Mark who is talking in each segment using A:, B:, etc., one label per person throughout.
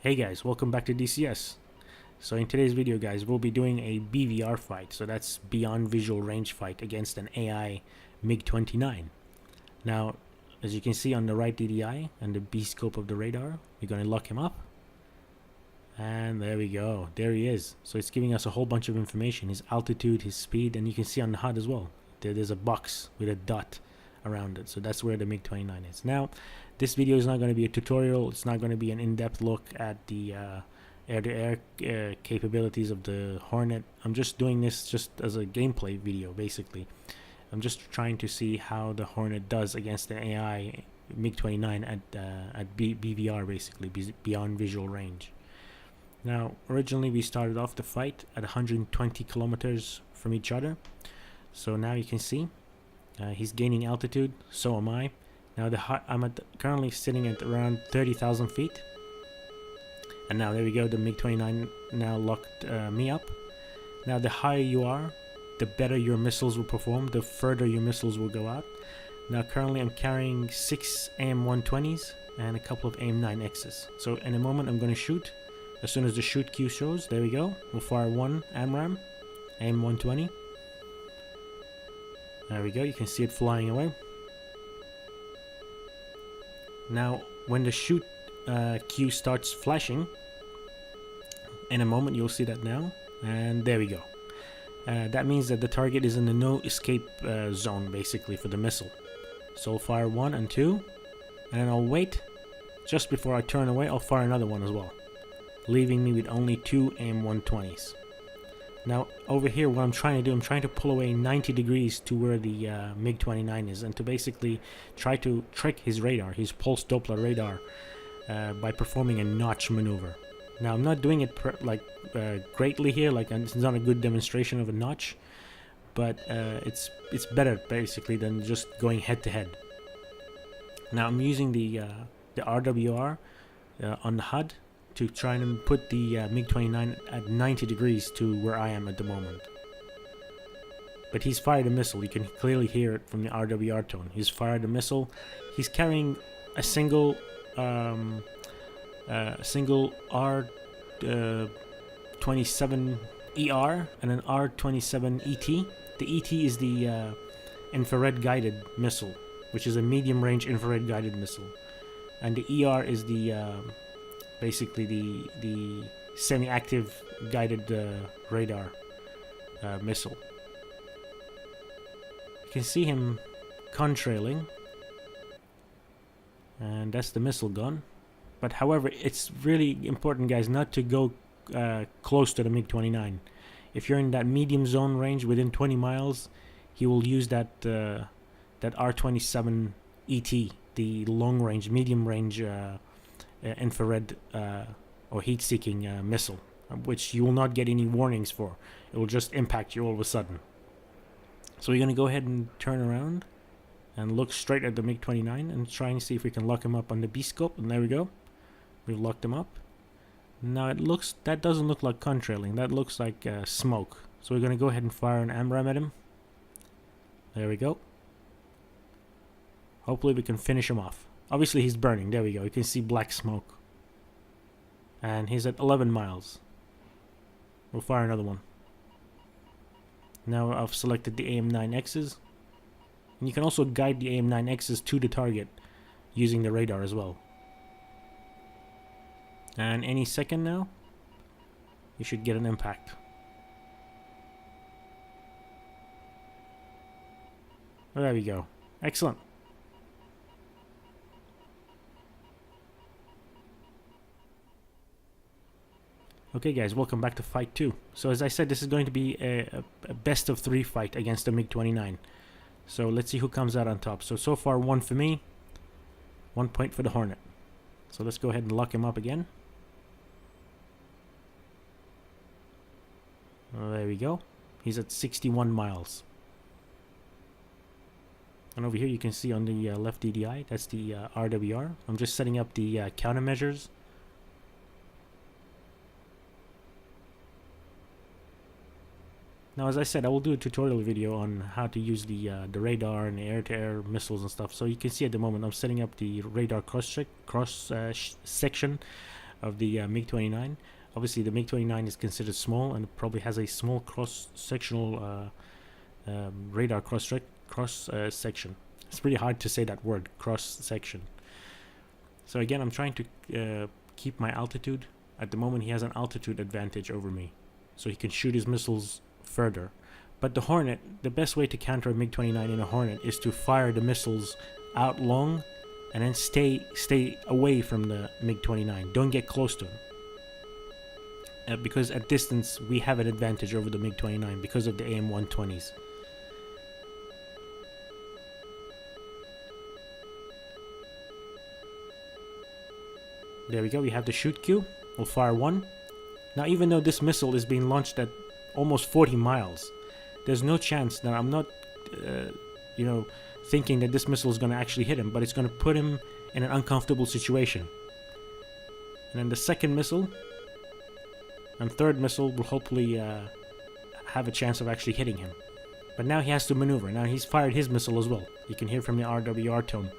A: Hey guys, welcome back to DCS. So in today's video guys, we'll be doing a BVR fight, so that's Beyond Visual Range fight against an AI MiG-29. Now, as you can see on the right DDI and the B scope of the radar, we're going to lock him up. And there we go, there he is. So it's giving us a whole bunch of information, his altitude, his speed, and you can see on the HUD as well. There's a box with a dot around it, so that's where the MiG-29 is. Now, this video is not going to be a tutorial, it's not going to be an in-depth look at the air-to-air capabilities of the Hornet. I'm just doing this just as a gameplay video, basically. I'm just trying to see how the Hornet does against the AI MiG-29 at BVR, basically, Beyond Visual Range. Now, originally we started off the fight at 120 kilometers from each other. So now you can see he's gaining altitude, so am I. Now I'm currently sitting at around 30,000 feet. And now there we go, the MiG-29 now locked me up. Now the higher you are, the better your missiles will perform, the further your missiles will go out. Now currently I'm carrying 6 AIM-120s and a couple of AIM-9Xs. So in a moment I'm going to shoot. As soon as the shoot cue shows, there we go, we'll fire one AMRAAM, AIM-120. There we go, you can see it flying away. Now when the shoot cue starts flashing, in a moment you'll see that now, and there we go. That means that the target is in the no escape zone, basically, for the missile. So I'll fire 1 and 2, and then I'll wait. Just before I turn away, I'll fire another one as well, leaving me with only 2 AIM-120s. Now over here, what I'm trying to do, I'm trying to pull away 90 degrees to where the MiG-29 is, and to basically try to trick his radar, his pulse Doppler radar, by performing a notch maneuver. Now I'm not doing it greatly here, like it's not a good demonstration of a notch, but it's better basically than just going head to head. Now I'm using the RWR on the HUD to try and put the MiG-29 at 90 degrees to where I am at the moment. But he's fired a missile, you can clearly hear it from the RWR tone. He's fired a missile. He's carrying a single R27ER and an R27ET. The ET is the infrared guided missile, which is a medium range infrared guided missile, and the ER is the basically the semi-active guided radar missile. You can see him contrailing, and that's the missile gone. But however, it's really important, guys, not to go close to the MiG-29. If you're in that medium zone range within 20 miles, he will use that R27ET, the long range, medium range infrared or heat-seeking missile, which you will not get any warnings for. It will just impact you all of a sudden. So we're going to go ahead and turn around and look straight at the MiG-29 and try and see if we can lock him up on the B-scope. And there we go. We've locked him up. Now that doesn't look like contrailing. That looks like smoke. So we're going to go ahead and fire an AMRAAM at him. There we go. Hopefully we can finish him off. Obviously he's burning. There we go. You can see black smoke. And he's at 11 miles. We'll fire another one. Now I've selected the AIM-9Xs. And you can also guide the AIM-9Xs to the target using the radar as well. And any second now, you should get an impact. There we go. Excellent. Okay guys, welcome back to fight 2. So as I said, this is going to be a best of 3 fight against the MiG-29. So let's see who comes out on top. So far 1 for me, 1 point for the Hornet. So let's go ahead and lock him up again. There we go. He's at 61 miles. And over here you can see on the left DDI, that's the RWR. I'm just setting up the countermeasures. Now, as I said, I will do a tutorial video on how to use the radar and the air-to-air missiles and stuff. So you can see at the moment I'm setting up the radar cross section of the MiG-29. Obviously, the MiG-29 is considered small and probably has a small cross-sectional radar cross-section. It's pretty hard to say that word, cross-section. So again, I'm trying to keep my altitude. At the moment, he has an altitude advantage over me, so he can shoot his missiles further. But the Hornet, the best way to counter a MiG-29 in a Hornet is to fire the missiles out long and then stay away from the MiG-29. Don't get close to him. Because at distance, we have an advantage over the MiG-29 because of the AM-120s. There we go, we have the shoot cue. We'll fire one. Now, even though this missile is being launched at almost 40 miles, there's no chance that I'm not, thinking that this missile is going to actually hit him, but it's going to put him in an uncomfortable situation. And then the second missile and third missile will hopefully have a chance of actually hitting him. But now he has to maneuver. Now he's fired his missile as well. You can hear from the RWR tone.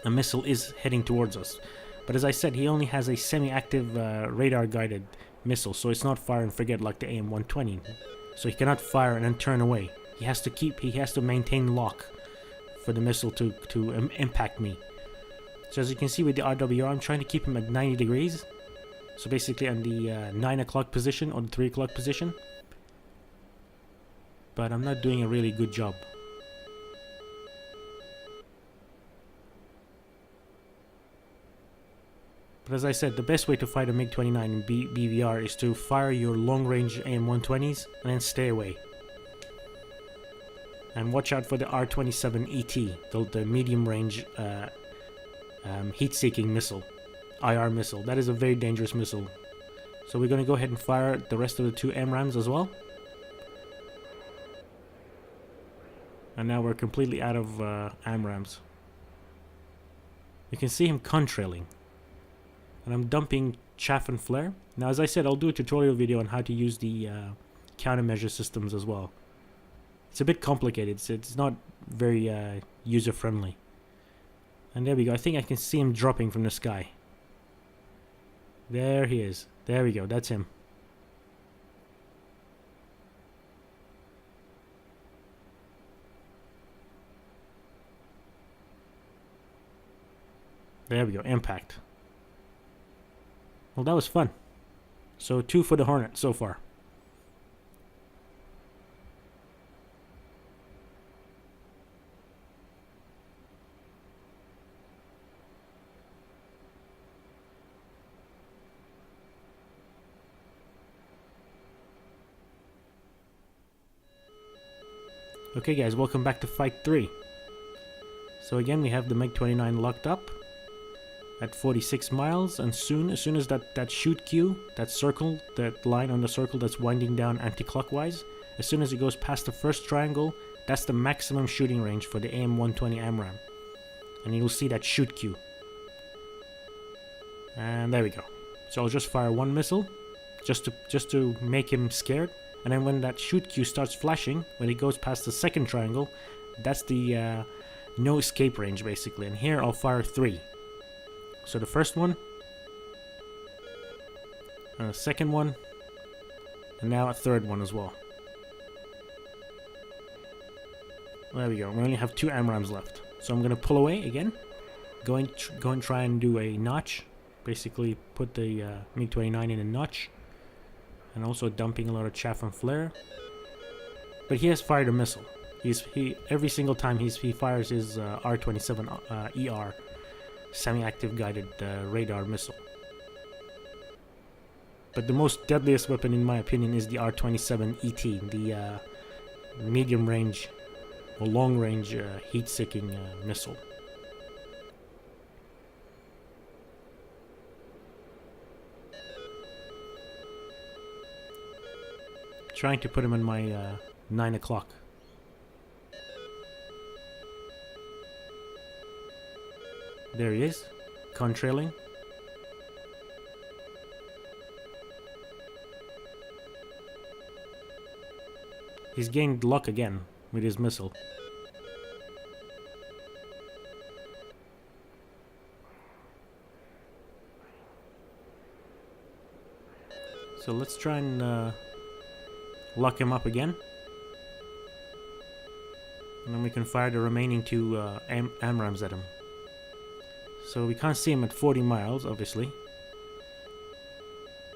A: A missile is heading towards us. But as I said, he only has a semi-active radar-guided missile, so it's not fire and forget like the AM-120. So he cannot fire and then turn away. He has to maintain lock for the missile to impact me. So as you can see with the RWR, I'm trying to keep him at 90 degrees. So basically on the 9 o'clock position or the 3 o'clock position. But I'm not doing a really good job. But as I said, the best way to fight a MiG-29 in BVR is to fire your long-range AM-120s and then stay away. And watch out for the R-27ET, the medium-range heat-seeking missile, IR missile. That is a very dangerous missile. So we're going to go ahead and fire the rest of the two AMRAAMs as well. And now we're completely out of AMRAAMs. You can see him contrailing. And I'm dumping chaff and flare. Now, as I said, I'll do a tutorial video on how to use the countermeasure systems as well. It's a bit complicated, so it's not very user-friendly. And there we go. I think I can see him dropping from the sky. There he is. There we go. That's him. There we go. Impact. Well, that was fun. So 2 for the Hornet so far. Okay guys, welcome back to Fight 3. So again, we have the MiG-29 locked up at 46 miles, and as soon as that shoot cue, that circle, that line on the circle that's winding down anti-clockwise, as soon as it goes past the first triangle, that's the maximum shooting range for the AM-120 AMRAAM. And you'll see that shoot cue. And there we go. So I'll just fire one missile, just to make him scared. And then when that shoot cue starts flashing, when it goes past the second triangle, that's the no escape range basically. And here I'll fire 3. So the first one, second one, and now a third one as well. There we go. We only have 2 AMRAAMs left. So I'm going to pull away again. Go and try and do a notch. Basically put the MiG-29 in a notch. And also dumping a lot of chaff and flare. But he has fired a missile. Every single time he fires his R-27 ER semi-active guided radar missile. But the most deadliest weapon in my opinion is the R-27ET, the medium range or long range heat-seeking missile. Trying to put him in my 9 o'clock. There he is, contrailing. He's gained luck again with his missile. So let's try and lock him up again. And then we can fire the remaining two AMRAAMs at him. So we can't see him at 40 miles, obviously.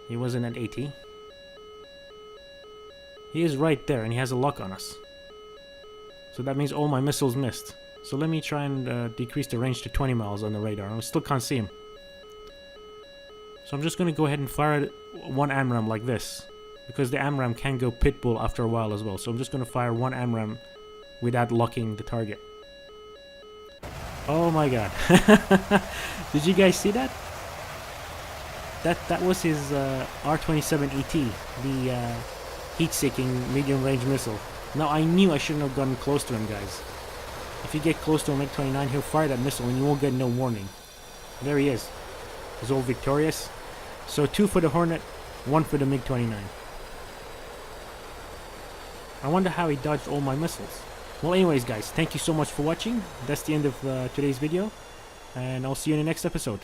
A: He wasn't at 80. He is right there, and he has a lock on us. So that means all my missiles missed. So let me try and decrease the range to 20 miles on the radar. I still can't see him. So I'm just going to go ahead and fire one AMRAAM like this, because the AMRAAM can go pitbull after a while as well. So I'm just going to fire one AMRAAM without locking the target. Oh my god. Did you guys see that? That was his R-27ET, the heat-seeking medium-range missile. Now I knew I shouldn't have gotten close to him, guys. If you get close to a MiG-29, he'll fire that missile and you won't get no warning. There he is. He's all victorious. So 2 for the Hornet, 1 for the MiG-29. I wonder how he dodged all my missiles. Well, anyways, guys, thank you so much for watching. That's the end of today's video, and I'll see you in the next episode.